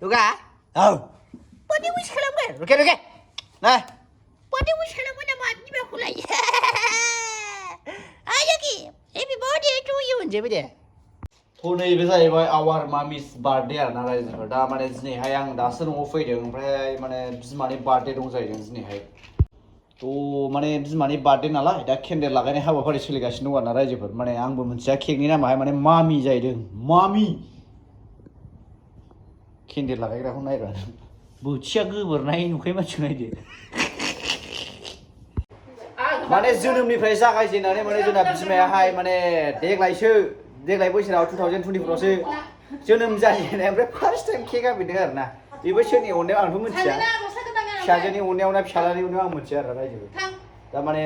누가? Body wish खालामगोन रुके नै Body wish खालामगोन नामा बिमाखौलाय आयखि Happy birthday to you होनजोबो दे नैबे जाहैबाय आवार मामिस बार्थडे आरोना रायजोफोर दा माने दिनैहाय आं दासो न'आव फैदों ओमफ्राय माने बिमानि बार्थडे दं जाहैदों दिनैहाय माने बिमानि बार्थडे नालाय दा केन्डेल लागायनाय हाबाफारि सोलिगासिनो दं आरोना रायजोफोर माने आंबो मिथिया केकनि नामाहाय माने मामि जाहैदों मामि केन्डेल लागायग्राखौ नायरा बोथिया गोबोरनाय नुखायो मानसिखौ नायदो माने जोनोमनिफ्राय जागायजेननानै माने जोंना बिमायाहाय माने देग्लाय बोसोराव 2024 आवसो जोनोम जाजेननाय ओमफ्राय फार्स्ट टाइम केक हाफैदों आरोना बेबो सोरनि अननायाव आंथ' मिथिया फिसाजोनि अननायाव ना फिसालानि अननायाव आं मिथिया आरो रायजो दा माने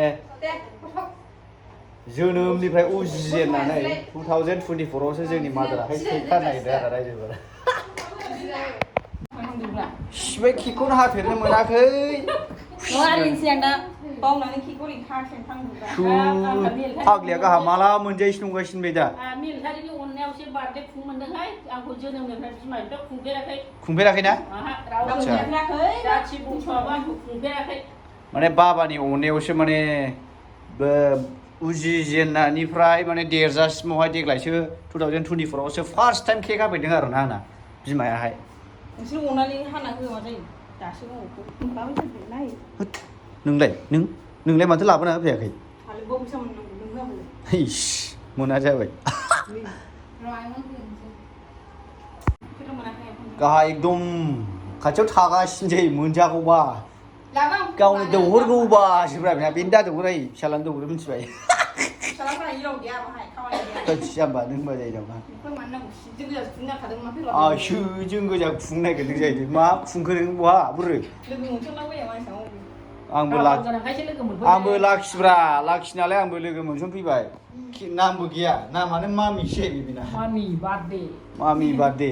जोनोमनिफ्राय उजिजेननानै 2024 आवसो जोंनि मादाराहाय केक हानायदों आरो रायजोफोरा सिबाय केकखौनो हाफेरनो मोनाखै फाग्लिया गाहा माला मोनजायैसो नंगासिनो बे दा मिलिटारिनि अननायावसो बार्थडे खुंमोनदोंहाय आंखौ जोनोमनिफ्राय बिमानिफ्राय खुंफेराखै ना जाथि बंस'आबो आंखौ खुंफेराखै माने बाबानि अननायावसो माने उजिजेननायनिफ्राय माने देरजासिमावहाय देग्लायसो 2024 आवसो फार्स्ट टाइम केक हाफैदों आरोना आंना बिमायाहाय नोंसोर अननानै हाना होआ जायो दासो नोंलाय माथो लाबोना होफैयाखै मोना जाबाय गाहा एकदम खाथियाव थागासिनोसै मोनजागौबा गावनो दौहरगौबासोब्रा बेना बेनो दा दौहराय फिसालानो दौहरो मिथिबाय जाम्बा नों होनबा जायो नामा जों गोजा खुंनो नागिरदों जाहैदों मा खुंखो नों बहा बुरै आंबो लाखिब्रा लाखि नालाय आंबो लोगो मोनसनफैबाय नामबो गैया नामानो मामिसो बेना मामि बार्थडे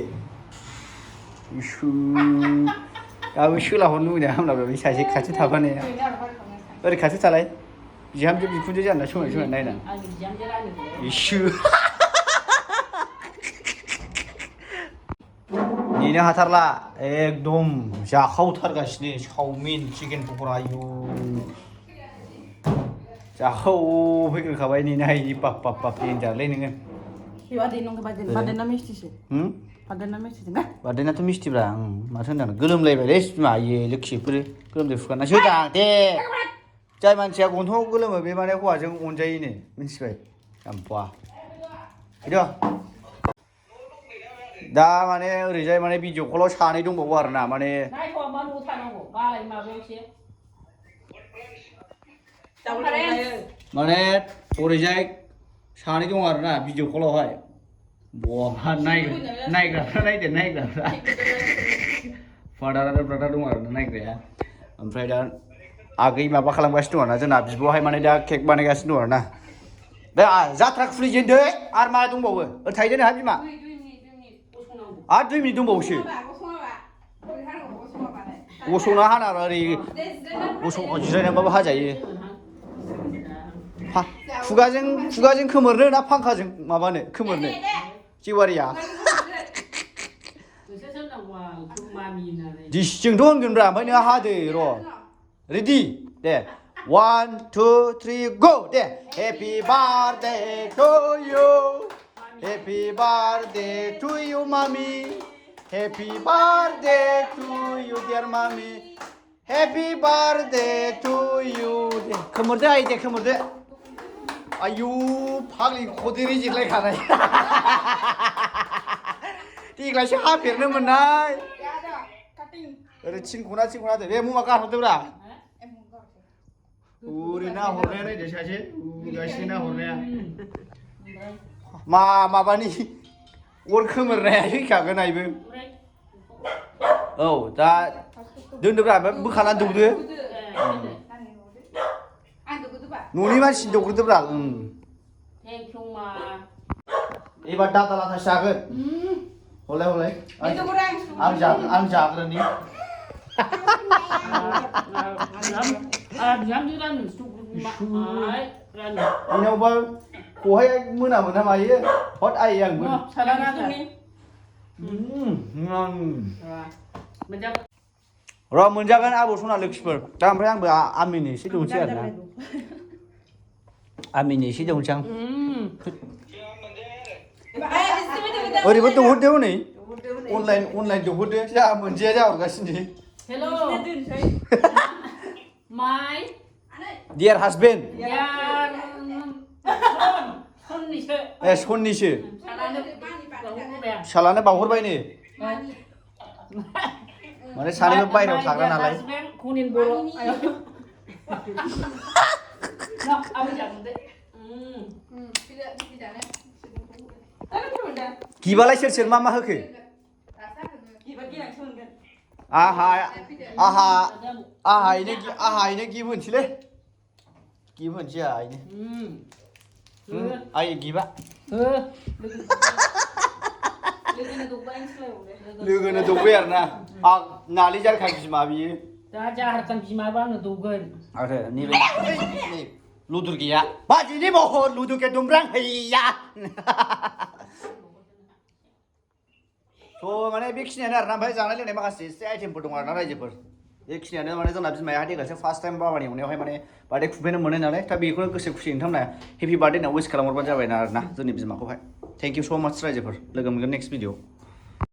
दाबो सोलाहरनो लुबैदों होमब्लाबो बे सासे खाथियाव थाफानाया ओरै खाथियाव थालाय बिहामजो बिखुनजो जाना समाय नायना इसु नेनो हाथारला एकदम जाखावथारगासिनो चावमिन चिकेन पक'रा आयु जाखावफैग्रोखाबाय नेनो हायि बाप देनजारलै नोङो बार्थडेनाथ' मिस्थिब्रा माथो होनदां गोलोमलायबायलै बिमा आयै लोखिफोरो गोलोमदै फुगारनासो होदां दे जाय मानसिया गन्थङाव गोलोमो बे माने हौवाजों अनजायोनो मिथिबाय जाम्बा फैद' दा माने ओरैजाय माने भिडिअ कलाव सानै दंबावो आरोना माने ओरैजाय सानै दं आरोना भिडिअ कलावहाय बहा नायग्राफ्रा फादार आरो ब्रादार दं आरोना नायग्राया ओमफ्राय दा आगै माबा खालामगासिनो दं आरोना जोंना बिब'हाय माने दा केक बानायगासिनो दं आरोना दा जाथ्रा खुलिजेनदो आरो मा दंबावो ओरै थाहैदो नोंहा बिमा आरो 2 मिनिट दंबावोसो गसंना हाना ओरै जिरायनानैबाबो हाजायो खुगाजों खोमोरनो ना फांखाजों माबानो खोमोरनो जेवारिया दिसजोंथ' होनगोनब्रा ओमफ्राय नोंहा हादो र' रेडि दे 1 2 3 गो दे happy birthday to you happy birthday to you मामि happy birthday to you dear मामि हेपि बार्थडे टु इउ दे खोमोरदो आइ दे खोमोरदो आयु फाग्लि खदेरि जिरलायखानाय देग्लायसो हाफेरनो मोननाय ओरै थिनखना दे बे मुवा गारहरदोब्रा ओरै ना हरनाया नायदो सासे गासिनो ना हरनाया माबानि अर खोमोरनाया फैखागोन आइबो औ दा दोनदोब्रा बोखाना दौदो न'नि मानसिनि दौग्रोदोब्रा एबार दादा लाथासो जागोन हलाय आं जाग्रोनि बेनावबा खहाय मोना मायो हट आइ आंबो Mình cho र' मोनजागोन आबौ सना लोखिफोर दा ओमफ्राय आंबो आमिनि एसे दौनोसै आरो ना आमिनि एसे दौनोसै आं ओरैबो दौहरदो हनै अनलाइन दौहरदो जोंहा मोनजाया जाहरगासिनो Hello. My dear husband yeah. Con đi chơi. ए सननिसो Salahnya baru bea. फिसालानो बावहरबायनो माने सानैबो बायहेरायाव थाग्रा नालाय Kunin boro. Ayo. Nah, aku jangan deh. गिबालाय सोर सोर मा होखो आहायनो गिब होनसैलै गिब होनसै आहायनो आइ गिबा लोगोनो दौबाय आरो ना आं नालिजारखा बिमा बियो दा जाहारखान बिमाबा आङो दौगोन आरो नैबे लुदुर गैया बाजिनि महर लुदुरके दुमब्रां हैया थ' माने बेखिनियानो आरोना ओमफ्राय जानाय लोंनाय माखासे एसे आइटेमफोर दं आरोना रायजोफोर बेखिनियानो माने जोंना बिमाया देग्लायसो फार्स्ट टाइम बाबानि एवनायावहाय माने बार्थडे खुंफैनो मोनो नालाय दा बेखौनो गोसो खुसि नोंथांमोना हेपि बार्थडे होनना उइस खालामहरबानो जाबाय ना आरोना जोंनि बिमाखौहाय थेंक इउ स' माच रायजोफोर लोगो मोनगोन नेक्स्ट भिडिअ